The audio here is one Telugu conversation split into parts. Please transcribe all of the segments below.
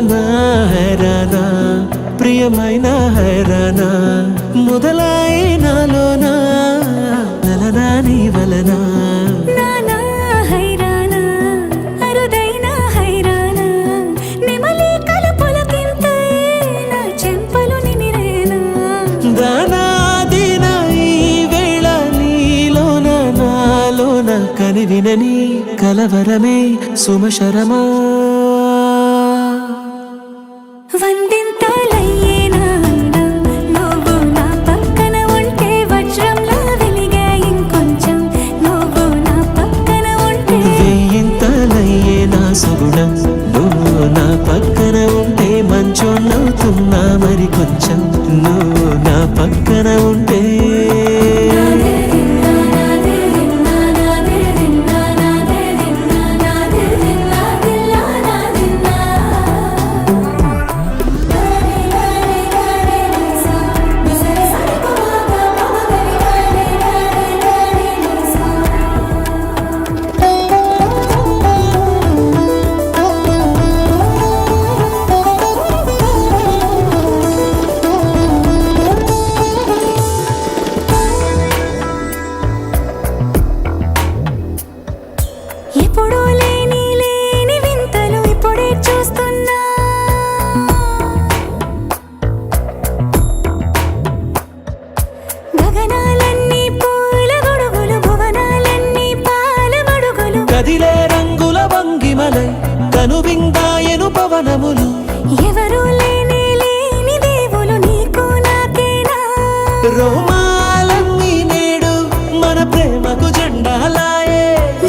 నా హైరానా ప్రియమైన హైరానా మొదలాయి నాలోనా నలనా నీ వలనా నానా హైరానా అరుదైన హైరానా నెమలి కలుపులకింతై నా చెంపలు నిమిరేనా దానాదిన ఈ వేళ నీలోన నాలోన కనివినని కలవరమే సుమశరమా వందింతలయ్యేనా అందం నువ్వు నా పక్కన ఉంటే వజ్రంలా వెలిగే ఇంకొంచెం నువ్వు నా పక్కన ఉంటే వెయ్యింతలయ్యే నా సుగుణం నువ్వు నా పక్కన ఉంటే మంచోళ్ళవుతున్నా మరి కొంచెం నువ్వు నా పక్కన ఉంటే ఎప్పుడూ లేని వింతలు ఇప్పుడే చూస్తున్నా గగనాలన్నీ పూల గొడుగులు భువనాలన్నీ పాల మడుగులు కదిలే రంగుల వంగిమలై కనువిందాయను పవనములు ఎవరూ లేని దేవులు నీకు నాకేనా రోమాలన్నీ నేడు మన ప్రేమకు జెండాలాయే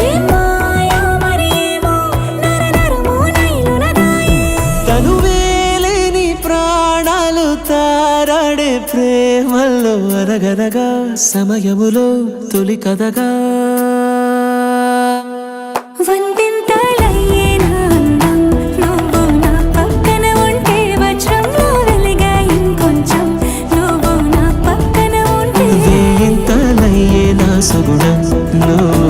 ఏమాయో మరి ఏమో నరనరమో నైలున దాయే తనువేలేని ప్రాణాలు తారాడే ప్రేమల్లో అనగనగా సమయములో తొలి కథగా వందింతలయ్యేనా అందం నువ్వు నా పక్కన ఉంటే వజ్రంలా వెలిగే ఇంకొంచెం నువ్వు నా పక్కన ఉంటే వేయింతలయ్యే నా సుగుణం నువ్వు